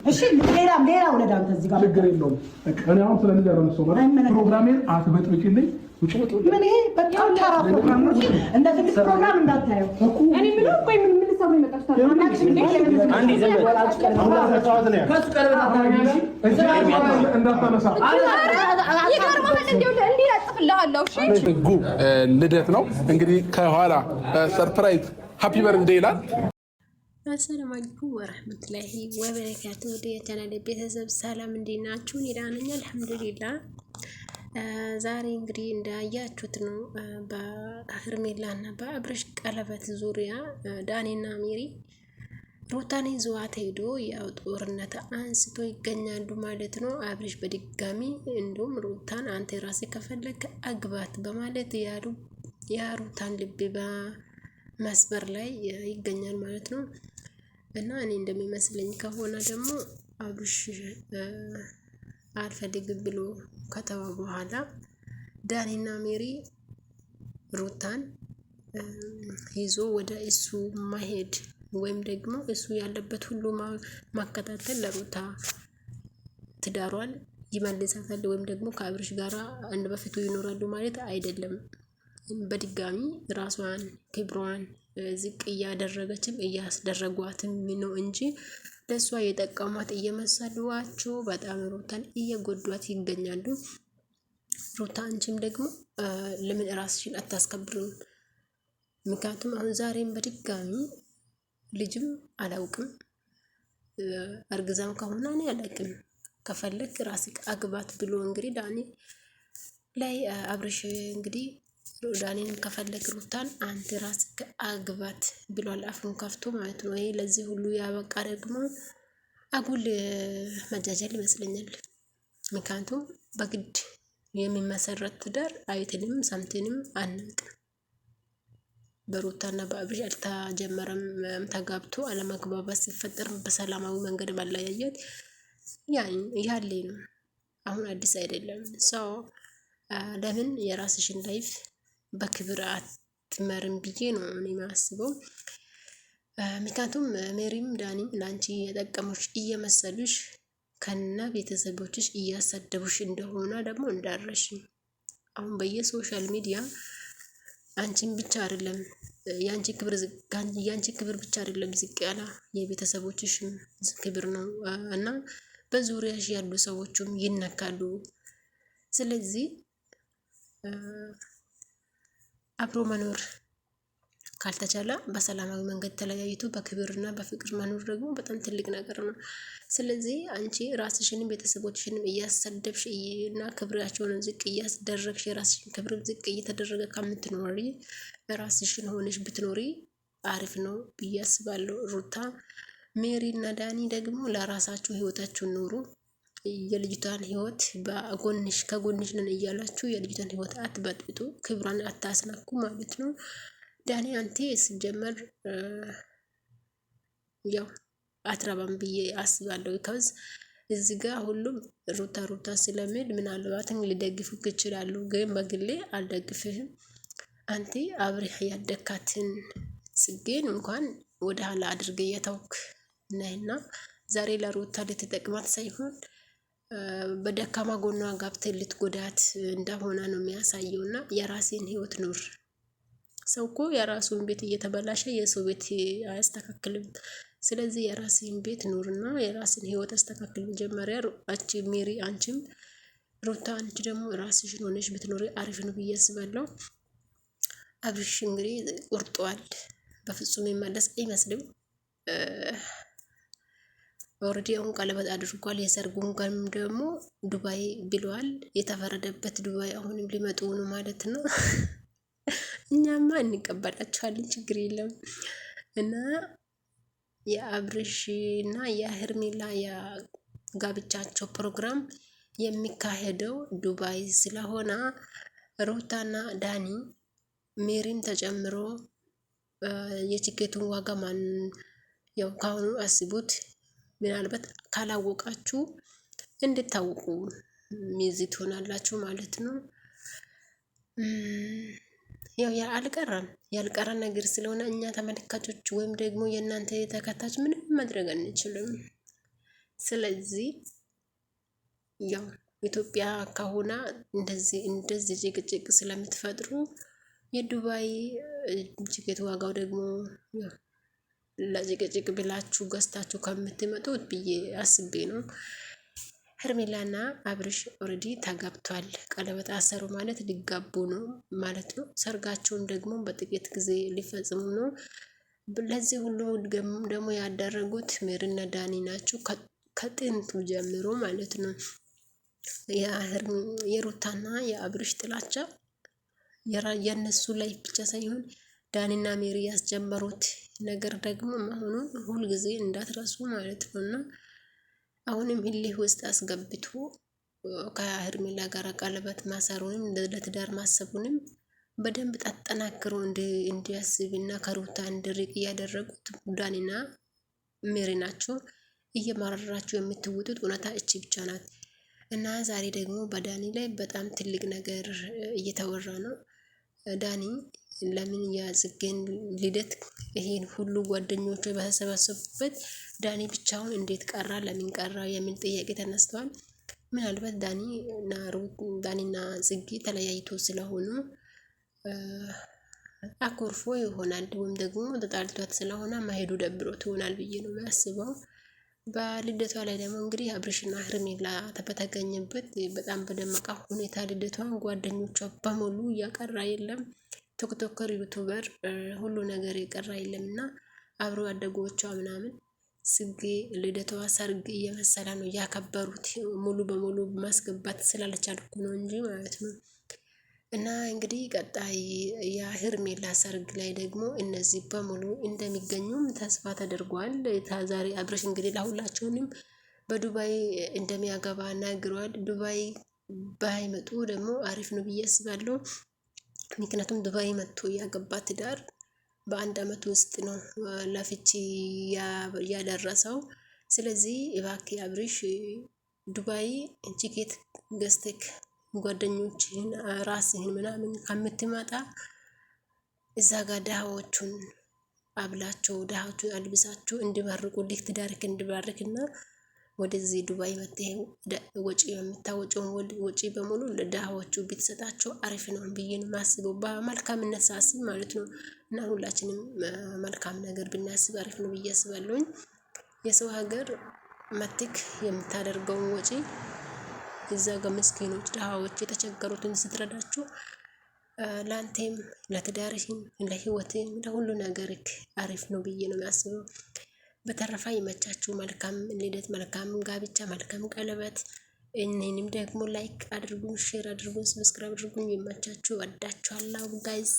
እሺ ሌላ ወለዳ አንተ እዚህ ጋር ችግር የለውም። እኔ አሁን ስለዚህ ያለው ነው ማለት ፕሮግራሜን አትበጥብጭልኝ። ምን ይሄ በጣም ተራ ፕሮግራም ነው። እንደዚህ ፕሮግራም እንዳታየው። እኔ ምን ቆይ ምን ልሰሩ ይመጣሽ ታዲያ? አንዴ ዘበላጭ ቀለበት ነው ከሱ ቀለበት አታኛለሽ። እንዳታነሳ ይገርማል። እንደው እንዴ ያጥፍልሃለሁ። እሺ ልደት ነው እንግዲህ ከኋላ ሰርፕራይዝ ሃፒ በርዝዴይ ይላል። አሰላሙ አለይኩም ወራህመቱላሂ ወበረካቱ። ወደ የቻናሌ ቤተሰብ ሰላም እንዴት ናችሁ? እኔ ደህና ነኝ አልሐምዱሊላህ። ዛሬ እንግዲህ እንዳያችሁት ነው በሄርሜላና በአብርሽ ቀለበት ዙሪያ ዳኒና ሜሪ ሩታን ይዘዋት ሄዶ ያው ጦርነት አንስቶ ይገኛሉ ማለት ነው። አብርሽ በድጋሚ እንዲሁም ሩታን አንተ ራስህ ከፈለክ አግባት በማለት የሩታን ልብ በመስበር ላይ ይገኛል ማለት ነው። እና እኔ እንደሚመስለኝ ከሆነ ደግሞ አብርሽ አልፈልግም ብሎ ከተዋ በኋላ ዳኒና ሜሪ ሩታን ይዞ ወደ እሱ ማሄድ ወይም ደግሞ እሱ ያለበት ሁሉ ማከታተል ለሩታ ትዳሯን ይመልሳታል ወይም ደግሞ ከአብርሽ ጋራ እንደ በፊቱ ይኖራሉ ማለት አይደለም። በድጋሚ ራሷን ክብሯን ዝቅ እያደረገችም እያስደረጓትም ነው እንጂ ለእሷ የጠቀሟት እየመሰሏቸው በጣም ሩታን እየጎዷት ይገኛሉ። ሩታ አንቺም ደግሞ ለምን ራስሽን አታስከብሩም? ምክንያቱም አሁን ዛሬም በድጋሚ ልጅም አላውቅም እርግዛም ከሆነ እኔ አላውቅም ከፈለክ ራስክ አግባት ብሎ እንግዲህ ዳኒ ላይ አብርሽ እንግዲህ ዳኒን ከፈለክ ሩታን አንተ ራስክ አግባት ብሏል፣ አፉን ከፍቶ ማለት ነው። ይሄ ለዚህ ሁሉ ያበቃ ደግሞ አጉል መጃጀል ይመስለኛል። ምክንያቱም በግድ የሚመሰረት ትዳር አይተንም ሰምተንም አናውቅም። በሩታና በአብርሽ አልተጀመረም። ተጋብቶ አለመግባባት ሲፈጠር በሰላማዊ መንገድ መለያየት ያለ ነው። አሁን አዲስ አይደለም። ሰው ለምን የራስሽን ላይፍ በክብር አትመርም ብዬ ነው እኔ የማስበው። ምክንያቱም ሜሪም ዳኒም ለአንቺ የጠቀሙሽ እየመሰሉሽ ከና ቤተሰቦችሽ እያሳደቡሽ እንደሆነ ደግሞ እንዳረሽ አሁን በየሶሻል ሚዲያ አንቺን ብቻ አይደለም ያንቺ ክብር ብቻ አይደለም ዝቅ ያለ የቤተሰቦችሽም ክብር ነው እና በዙሪያሽ ያሉ ሰዎችም ይነካሉ። ስለዚህ አብሮ መኖር ካልተቻለ በሰላማዊ መንገድ ተለያይቶ በክብርና በፍቅር መኖር ደግሞ በጣም ትልቅ ነገር ነው። ስለዚህ አንቺ ራስሽንም ቤተሰቦችሽንም እያሰደብሽ እና ክብራቸውን ዝቅ እያስደረግሽ የራስሽን ክብር ዝቅ እየተደረገ ከምትኖሪ ራስሽን ሆነሽ ብትኖሪ አሪፍ ነው ብዬ አስባለሁ። ሩታ ሜሪ እና ዳኒ ደግሞ ለራሳችሁ ህይወታችሁን ኑሩ። የልጅቷን ህይወት ከጎንሽ ነን እያላችሁ የልጅቷን ህይወት አትበጥብጡ፣ ክብሯን አታስነኩ ማለት ነው። ዳኒ አንተ ሲጀመር ያው አትረባም ብዬ አስባለሁ። ከዝ እዚህ ጋር ሁሉም ሩታ ስለሚል ምናልባትም ሊደግፉክ ይችላሉ፣ ግን በግሌ አልደግፍህም። አንተ አብረህ ያደካትን ጽጌን እንኳን ወደ ኋላ አድርገ የተውክ ነህና ዛሬ ለሩታ ልትጠቅማት ሳይሆን በደካማ ጎኗ ጋብተህ ልትጎዳት እንደሆነ ነው የሚያሳየው። እና የራስን ህይወት ኑር። ሰው እኮ የራሱን ቤት እየተበላሸ የሰው ቤት አያስተካክልም። ስለዚህ የራስን ቤት ኑርና የራስን ህይወት አስተካክል። መጀመሪያ አንቺ ሜሪ አንቺም ሩታ አንቺ ደግሞ ራስሽን ሆነሽ ብትኖሪ አሪፍ ነው ብዬ አስባለሁ። አብርሽ እንግዲህ ቆርጧል። በፍጹም የሚመለስ አይመስልም። ኦልሬዲ አሁን ቀለበት አድርጓል። የሰርጉን ቀን ደግሞ ዱባይ ብለዋል። የተፈረደበት ዱባይ አሁንም ሊመጡ ነው ማለት ነው። እኛማ እንቀበላቸዋለን፣ ችግር የለም። እና የአብርሽ እና የሄርሜላ የጋብቻቸው ፕሮግራም የሚካሄደው ዱባይ ስለሆነ ሩታና ዳኒ ሜሪም ተጨምሮ የቲኬቱን ዋጋ ያው ካሁኑ አስቡት። ምናልባት ካላወቃችሁ እንድታውቁ ሚዚ ትሆናላችሁ ማለት ነው። ያው ያልቀረ ነገር ስለሆነ እኛ ተመልካቾች ወይም ደግሞ የእናንተ ተከታች ምንም ማድረግ አንችልም። ስለዚህ ያው ኢትዮጵያ ከሆነ እንደዚህ ጭቅጭቅ ስለምትፈጥሩ የዱባይ ቲኬት ዋጋው ደግሞ ለጭቅጭቅ ብላችሁ ገዝታችሁ ከምትመጡት ብዬ አስቤ ነው። ሄርሜላና አብርሽ ኦልሬዲ ተጋብቷል። ቀለበት አሰሩ ማለት ሊጋቡ ነው ማለት ነው። ሰርጋቸውን ደግሞ በጥቂት ጊዜ ሊፈጽሙ ነው። ለዚህ ሁሉ ደግሞ ያደረጉት ሜሪና ዳኒ ናቸው። ከጥንቱ ጀምሮ ማለት ነው። የሩታና የአብርሽ ጥላቻ የነሱ ላይ ብቻ ሳይሆን ዳኒና ሜሪ ያስጀመሩት ነገር ደግሞ መሆኑን ሁልጊዜ እንዳትረሱ ማለት ነው። እና አሁንም እልህ ውስጥ አስገብቶ ከሄርሜላ ጋር ቀለበት ማሰሩንም ለትዳር ማሰቡንም በደንብ አጠናክሮ እንዲያስብና ከሩታ እንዲርቅ እያደረጉት ዳኒና ሜሪ ናቸው። እየማረራችሁ የምትውጡት እውነታ እቺ ብቻ ናት። እና ዛሬ ደግሞ በዳኒ ላይ በጣም ትልቅ ነገር እየተወራ ነው። ዳኒ ለምን የጽጌን ልደት ይሄን ሁሉ ጓደኞቹ በተሰበሰቡበት ዳኒ ብቻውን እንዴት ቀራ? ለምን ቀራ? የሚል ጥያቄ ተነስተዋል። ምናልባት ዳኒና ጽጌ ተለያይቶ ስለሆኑ አኮርፎ ይሆናል፣ ወይም ደግሞ ተጣልቷት ስለሆነ መሄዱ ደብሮት ይሆናል ብዬ ነው የሚያስበው። በልደቷ ላይ ደግሞ እንግዲህ አብርሽና ሄርሜላ በተገኘበት በጣም በደመቀ ሁኔታ ልደቷን ጓደኞቿ በሙሉ እያቀራ የለም። ቲክቶከር፣ ዩቱበር ሁሉ ነገር የቀራ የለም እና አብሮ አደጎቿ ምናምን ጽጌ ልደቷ ሰርግ እየመሰለ ነው ያከበሩት። ሙሉ በሙሉ ማስገባት ስላልቻልኩ ነው እንጂ ማለት ነው። እና እንግዲህ ቀጣይ የሄርሜላ ሰርግ ላይ ደግሞ እነዚህ በሙሉ እንደሚገኙም ተስፋ ተደርጓል። ዛሬ አብርሽ እንግዲህ ለሁላቸውንም በዱባይ እንደሚያገባ ነግሯል። ዱባይ ባይመጡ ደግሞ አሪፍ ነው ብዬ አስባለሁ። ምክንያቱም ዱባይ መጥቶ ያገባ ትዳር በአንድ አመት ውስጥ ነው ለፍቺ ያደረሰው። ስለዚህ እባክህ አብርሽ ዱባይ ቲኬት ገዝተክ ጓደኞችህን ራስህን ምናምን ከምትመጣ እዛ ጋር ድሃዎቹን አብላቸው፣ ድሃዎቹን አልብሳቸው እንዲባርኩ ልክ ትዳርክ እንዲባርክና ወደዚህ ዱባይ መጥተህ ወጪ የምታወጪውን ወጪ በሙሉ ለድሃዎቹ ብትሰጣቸው አሪፍ ነው ብዬ ነው የማስበው። በመልካምነት ሳስብ ማለት ነው። እና ሁላችንም መልካም ነገር ብናስብ አሪፍ ነው ብዬ አስባለሁኝ። የሰው ሀገር መጥተህ የምታደርገውን ወጪ እዛ ጋር ምስኪኖች፣ ድሃዎች የተቸገሩትን ስትረዳቸው ለአንቴም፣ ለትዳርህም፣ ለህይወትም፣ ለሁሉ ነገር አሪፍ ነው ብዬ ነው የሚያስበው። በተረፈ ይመቻችሁ። መልካም ልደት፣ መልካም ጋብቻ፣ መልካም ቀለበት። እኔንም ደግሞ ላይክ አድርጉን፣ ሼር አድርጉን፣ ሰብስክራይብ አድርጉን። ይመቻችሁ። ወዳችኋለሁ ጋይስ።